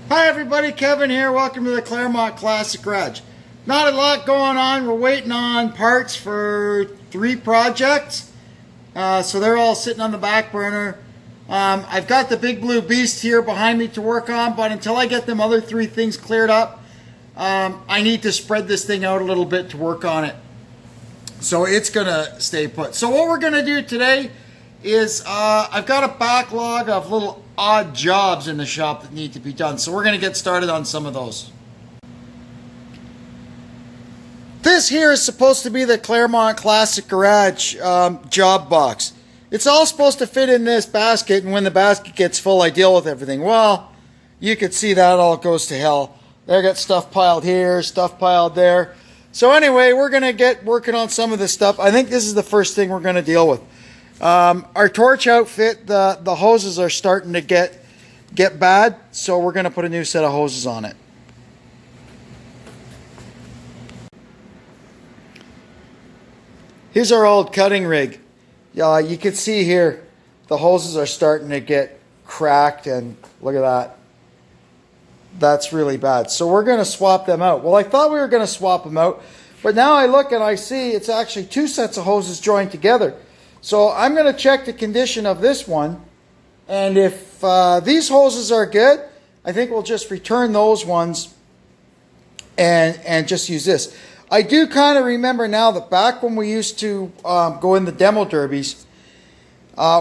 Hi everybody, Kevin here. Welcome to the Claremont Classic Garage. Not a lot going on. We're waiting on parts for 3 projects. So they're all sitting on the back burner. I've got the big blue beast here behind me to work on, but until I get them other 3 things cleared up, I need to spread this thing out a little bit to work on it. So it's gonna stay put. So what we're gonna do today is I've got a backlog of little odd jobs in the shop that need to be done. So we're going to get started on some of those. This here is supposed to be the Claremont Classic Garage job box. It's all supposed to fit in this basket, and when the basket gets full, I deal with everything. Well, you could see that all goes to hell. They got stuff piled here, stuff piled there. So anyway, we're going to get working on some of this stuff. I think this is the first thing we're going to deal with. Our torch outfit, the hoses are starting to get bad, so we're going to put a new set of hoses on it. Here's our old cutting rig. You can see here the hoses are starting to get cracked, and look at that. That's really bad. So we're going to swap them out. Well, I thought we were going to swap them out, but now I look and I see it's actually 2 sets of hoses joined together. So I'm going to check the condition of this one, and if these hoses are good, I think we'll just return those ones and just use this. I do kind of remember now that back when we used to go in the demo derbies,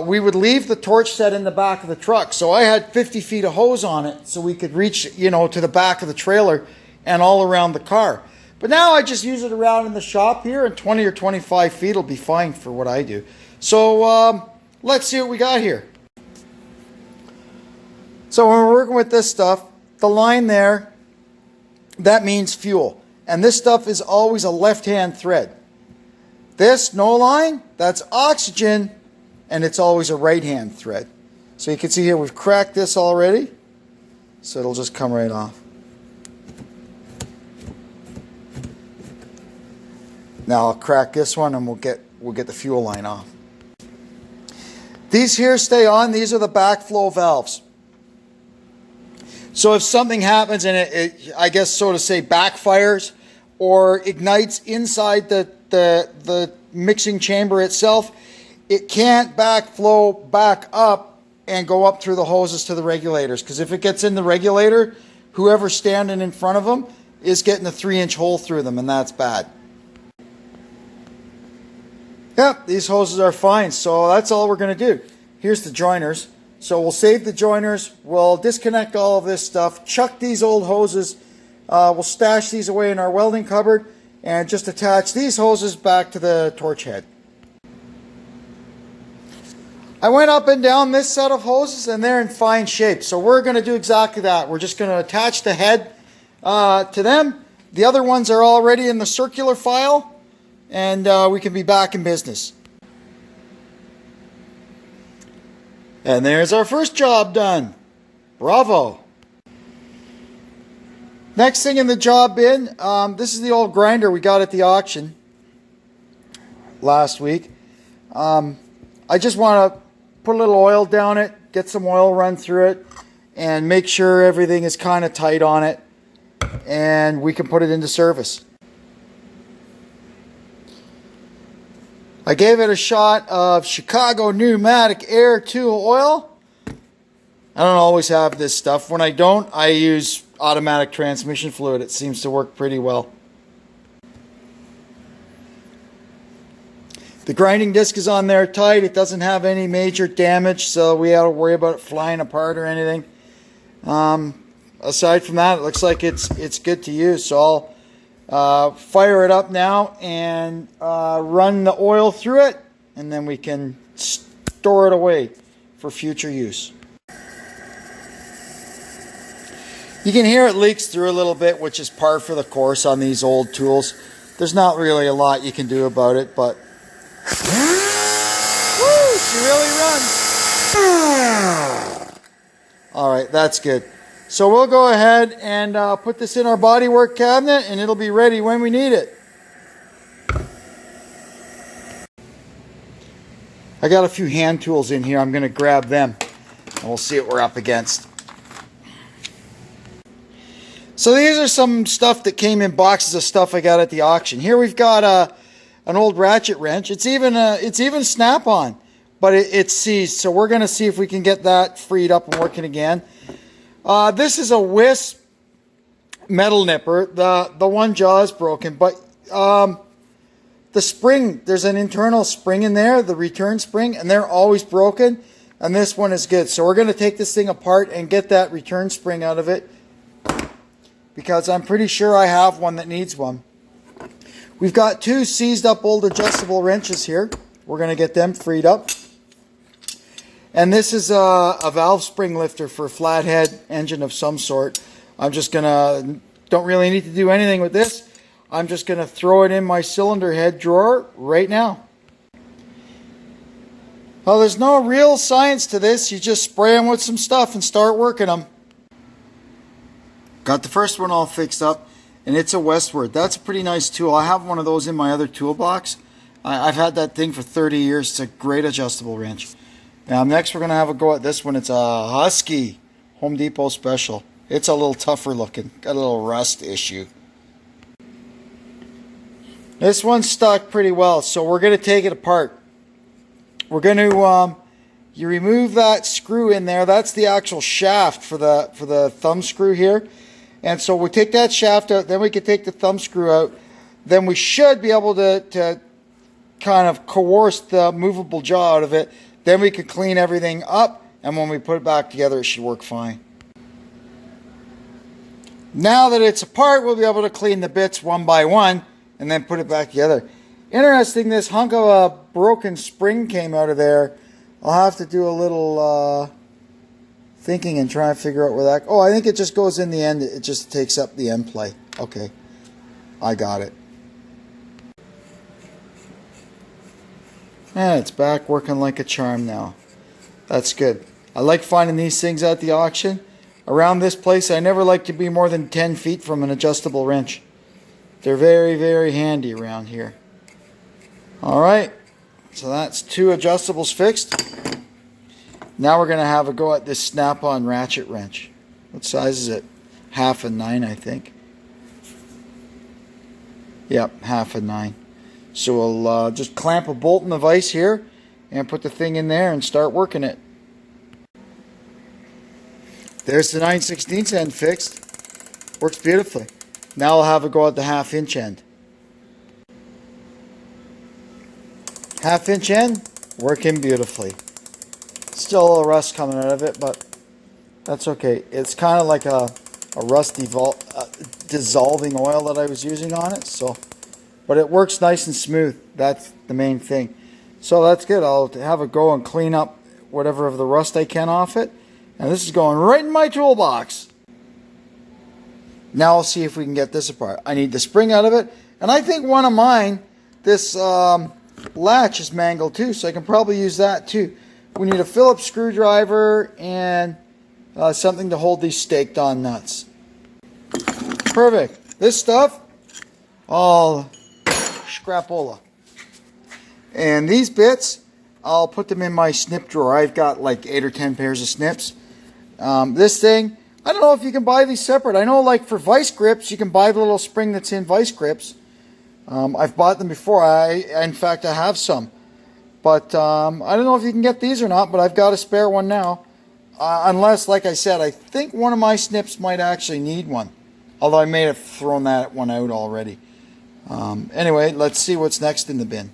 we would leave the torch set in the back of the truck. So I had 50 feet of hose on it so we could reach, to the back of the trailer and all around the car. But now I just use it around in the shop here, and 20 or 25 feet will be fine for what I do. So let's see what we got here. So when we're working with this stuff, the line there, that means fuel. And this stuff is always a left-hand thread. This no line, that's oxygen, and it's always a right-hand thread. So you can see here we've cracked this already, so it'll just come right off. Now I'll crack this one and we'll get the fuel line off. These here stay on. These are the backflow valves. So if something happens and it I guess so to say backfires or ignites inside the mixing chamber itself, it can't backflow back up and go up through the hoses to the regulators. Because if it gets in the regulator, whoever's standing in front of them is getting a 3-inch hole through them, and that's bad. Yep, these hoses are fine, so that's all we're going to do. Here's the joiners. So we'll save the joiners, we'll disconnect all of this stuff, chuck these old hoses, we'll stash these away in our welding cupboard, and just attach these hoses back to the torch head. I went up and down this set of hoses, and they're in fine shape, so we're going to do exactly that. We're just going to attach the head to them. The other ones are already in the circular file, and we can be back in business. And there's our first job done. Bravo. Next thing in the job bin, this is the old grinder we got at the auction last week. I just want to put a little oil down it, get some oil run through it, and make sure everything is kind of tight on it, and we can put it into service. I gave it a shot of Chicago Pneumatic Air Tool oil. I don't always have this stuff. When I don't, I use automatic transmission fluid. It seems to work pretty well. The grinding disc is on there tight. It doesn't have any major damage, so we don't have to worry about it flying apart or anything. Aside from that, it looks like it's good to use. So I'll fire it up now and run the oil through it, and then we can store it away for future use. You can hear it leaks through a little bit, which is par for the course on these old tools. There's not really a lot you can do about it, but woo, she really runs. All right, that's good. So we'll go ahead and put this in our bodywork cabinet, and it'll be ready when we need it. I got a few hand tools in here. I'm going to grab them, and we'll see what we're up against. So these are some stuff that came in boxes of stuff I got at the auction. Here we've got an old ratchet wrench. It's even snap-on, but it's seized. So we're going to see if we can get that freed up and working again. This is a Whisk metal nipper. The one jaw is broken, but the spring, there's an internal spring in there, the return spring, and they're always broken. And this one is good. So we're going to take this thing apart and get that return spring out of it, because I'm pretty sure I have one that needs one. We've got two seized up old adjustable wrenches here. We're going to get them freed up. And this is a valve spring lifter for a flathead engine of some sort. I'm just going to, don't really need to do anything with this. I'm just going to throw it in my cylinder head drawer right now. Well, there's no real science to this. You just spray them with some stuff and start working them. Got the first one all fixed up, and it's a Westward. That's a pretty nice tool. I have one of those in my other toolbox. I've had that thing for 30 years. It's a great adjustable wrench. Next we're going to have a go at this one. It's a Husky Home Depot special. It's a little tougher looking. Got a little rust issue. This one's stuck pretty well, so we're going to take it apart. We're going to, you remove that screw in there. That's the actual shaft for the thumb screw here. And so we take that shaft out, then we can take the thumb screw out. Then we should be able to kind of coerce the movable jaw out of it. Then we can clean everything up, and when we put it back together, it should work fine. Now that it's apart, we'll be able to clean the bits one by one and then put it back together. Interesting, this hunk of a broken spring came out of there. I'll have to do a little thinking and try and figure out where that... Oh, I think it just goes in the end. It just takes up the end play. Okay, I got it. And it's back working like a charm now. That's good. I like finding these things at the auction. Around this place, I never like to be more than 10 feet from an adjustable wrench. They're very, very handy around here. Alright, so that's two adjustables fixed. Now we're going to have a go at this snap-on ratchet wrench. What size is it? 1/2 9, I think. Yep, 1/2 9. So we'll just clamp a bolt in the vise here and put the thing in there and start working it. There's the 9/16 end fixed. Works beautifully. Now I'll have a go at the 1/2 inch end. 1/2 inch end, working beautifully. Still a little rust coming out of it, but that's okay. It's kind of like a rust dissolving oil that I was using on it, so, but it works nice and smooth. That's the main thing. So that's good. I'll have a go and clean up whatever of the rust I can off it. And this is going right in my toolbox. Now I'll see if we can get this apart. I need the spring out of it, and I think one of mine, this latch is mangled too, so I can probably use that too. We need a Phillips screwdriver and something to hold these staked on nuts. Perfect. This stuff, all scrapola. And these bits, I'll put them in my snip drawer. I've got like 8 or 10 pairs of snips. This thing, I don't know if you can buy these separate. I know like for vice grips, you can buy the little spring that's in vice grips. I've bought them before. In fact, I have some. But I don't know if you can get these or not, but I've got a spare one now. Unless, like I said, I think one of my snips might actually need one. Although I may have thrown that one out already. Anyway, let's see what's next in the bin.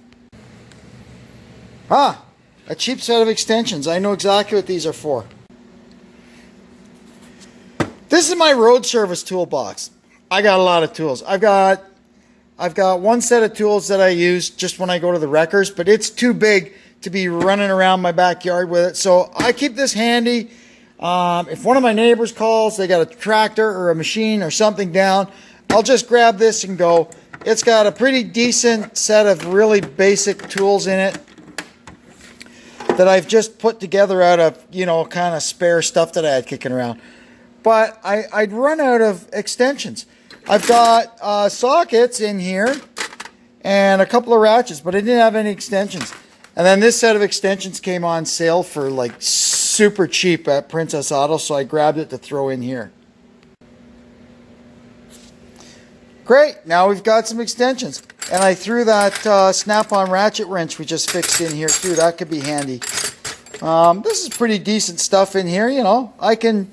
A cheap set of extensions. I know exactly what these are for. This is my road service toolbox. I got a lot of tools. I've got one set of tools that I use just when I go to the wreckers, but it's too big to be running around my backyard with it. So I keep this handy. If one of my neighbors calls, they got a tractor or a machine or something down, I'll just grab this and go. It's got a pretty decent set of really basic tools in it that I've just put together out of, you know, kind of spare stuff that I had kicking around. But I'd run out of extensions. I've got sockets in here and a couple of ratchets, but I didn't have any extensions. And then this set of extensions came on sale for like super cheap at Princess Auto, so I grabbed it to throw in here. Great, now we've got some extensions. And I threw that snap-on ratchet wrench we just fixed in here too. That could be handy. This is pretty decent stuff in here, you know. I can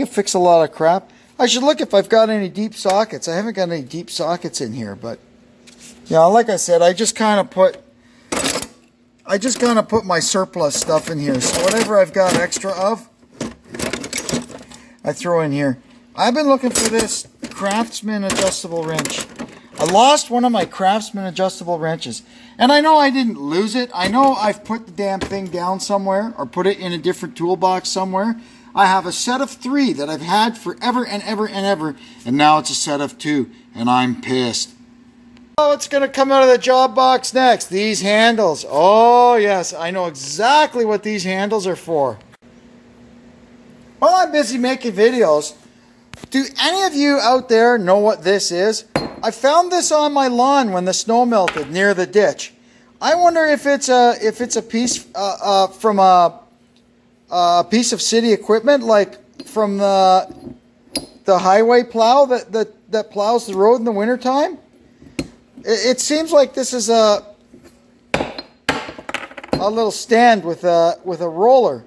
fix a lot of crap. I should look if I've got any deep sockets. I haven't got any deep sockets in here, but yeah, like I said, I just kind of put my surplus stuff in here. So whatever I've got extra of, I throw in here. I've been looking for this Craftsman adjustable wrench. I lost one of my Craftsman adjustable wrenches. And I know I didn't lose it. I know I've put the damn thing down somewhere or put it in a different toolbox somewhere. I have a set of 3 that I've had forever and ever and ever. And now it's a set of 2. And I'm pissed. Oh, it's going to come out of the job box next. These handles. Oh, yes. I know exactly what these handles are for. While I'm busy making videos, do any of you out there know what this is? I found this on my lawn when the snow melted near the ditch. I wonder if it's a piece from a piece of city equipment, like from the highway plow that plows the road in the wintertime. It seems like this is a little stand with a roller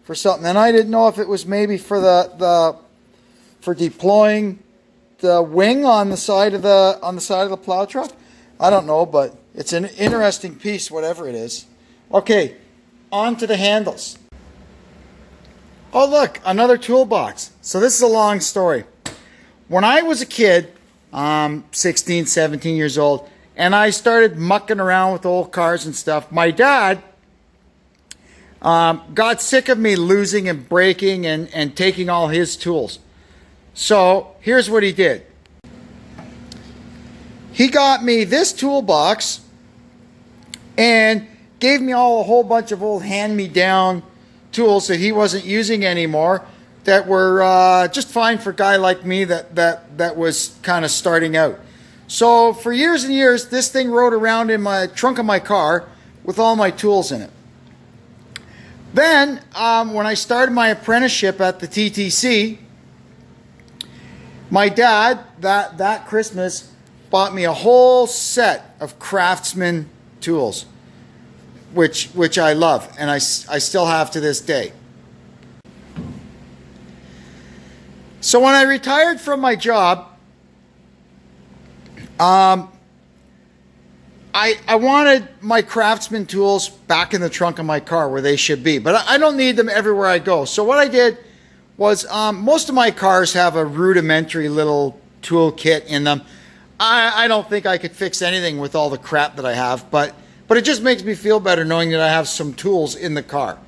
for something, and I didn't know if it was maybe for for deploying the wing on the side of the plow truck. I don't know, but it's an interesting piece, whatever it is. Okay, on to the handles. Oh look, another toolbox. So this is a long story. When I was a kid, 16, 17 years old, and I started mucking around with old cars and stuff, my dad got sick of me losing and breaking and taking all his tools. So here's what he did. He got me this toolbox and gave me a whole bunch of old hand-me-down tools that he wasn't using anymore that were just fine for a guy like me that was kind of starting out. So for years and years, this thing rode around in my trunk of my car with all my tools in it. Then when I started my apprenticeship at the TTC, my dad, that Christmas, bought me a whole set of Craftsman tools, which I love, and I still have to this day. So when I retired from my job, I wanted my Craftsman tools back in the trunk of my car where they should be, but I don't need them everywhere I go. So what I did was, most of my cars have a rudimentary little tool kit in them. I don't think I could fix anything with all the crap that I have, but it just makes me feel better knowing that I have some tools in the car.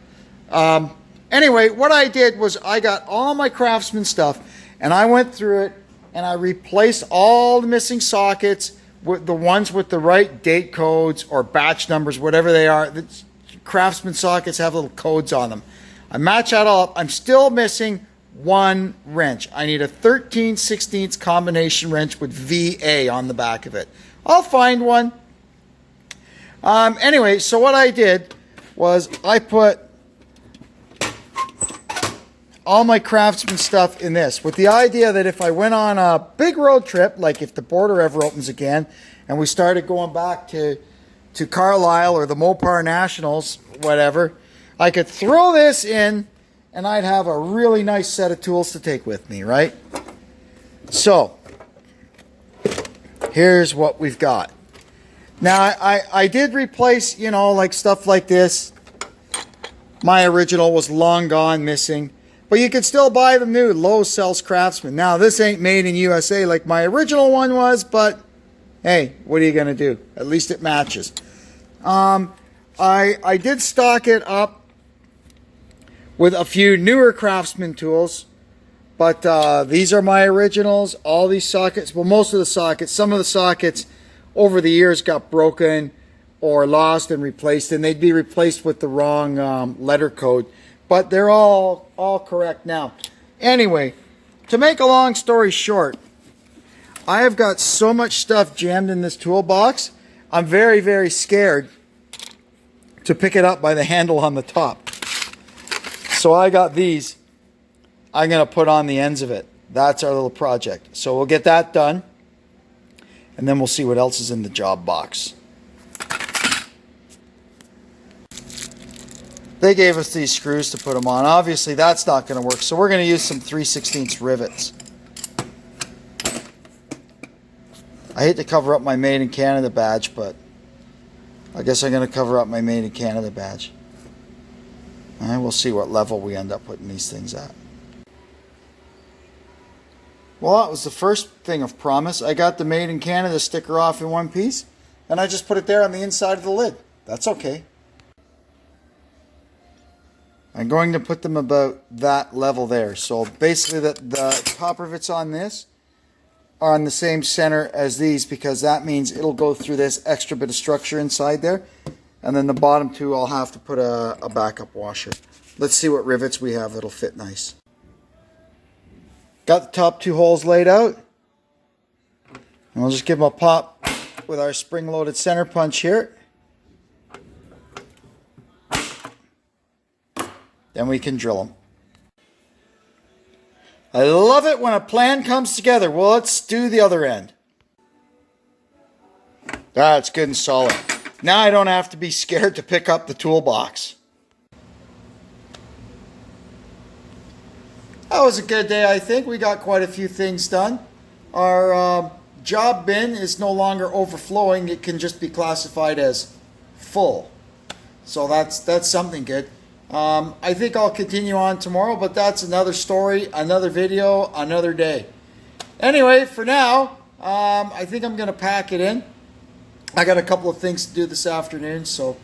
Anyway, what I did was I got all my Craftsman stuff and I went through it and I replaced all the missing sockets with the ones with the right date codes or batch numbers, whatever they are. The Craftsman sockets have little codes on them. I match that all up. I'm still missing one wrench. I need a 13/16 combination wrench with VA on the back of it. I'll find one. Anyway, so what I did was I put all my Craftsman stuff in this with the idea that if I went on a big road trip, like if the border ever opens again and we started going back to Carlisle or the Mopar Nationals, whatever, I could throw this in and I'd have a really nice set of tools to take with me, right? So, here's what we've got. Now, I did replace, you know, like stuff like this. My original was long gone, missing. But you can still buy them new. Lowe's sells Craftsman. Now, this ain't made in USA like my original one was, but hey, what are you going to do? At least it matches. I did stock it up with a few newer Craftsman tools, but these are my originals. All these sockets, well, most of the sockets, some of the sockets over the years got broken or lost and replaced, and they'd be replaced with the wrong letter code. But they're all correct now. Anyway, to make a long story short, I have got so much stuff jammed in this toolbox, I'm very, very scared to pick it up by the handle on the top. So I got these. I'm going to put on the ends of it. That's our little project. So we'll get that done. and then we'll see what else is in the job box. They gave us these screws to put them on. Obviously that's not going to work, so we're going to use some 3/16 rivets. I hate to cover up my Made in Canada badge, but I guess I'm going to cover up my Made in Canada badge. And we'll see what level we end up putting these things at. Well, that was the first thing of promise. I got the Made in Canada sticker off in one piece, and I just put it there on the inside of the lid. That's okay. I'm going to put them about that level there. So basically the top rivets on this are on the same center as these, because that means it'll go through this extra bit of structure inside there. And then the bottom two, I'll have to put a backup washer. Let's see what rivets we have that'll fit nice. Got the top two holes laid out. And we'll just give them a pop with our spring-loaded center punch here. Then we can drill them. I love it when a plan comes together. Well, let's do the other end. That's good and solid. Now I don't have to be scared to pick up the toolbox. That was a good day, I think. We got quite a few things done. Our job bin is no longer overflowing. It can just be classified as full. So that's something good. I think I'll continue on tomorrow, but that's another story, another video, another day. Anyway, for now, I think I'm going to pack it in. I got a couple of things to do this afternoon, so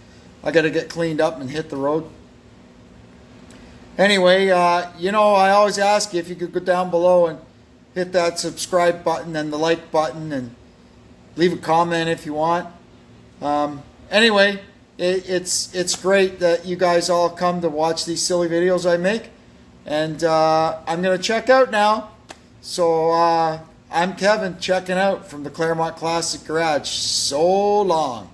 I got to get cleaned up and hit the road. Anyway, you know, I always ask you if you could go down below and hit that subscribe button and the like button and leave a comment if you want. Anyway, it's great that you guys all come to watch these silly videos I make. And I'm going to check out now. So I'm Kevin checking out from the Claremont Classic Garage. So long.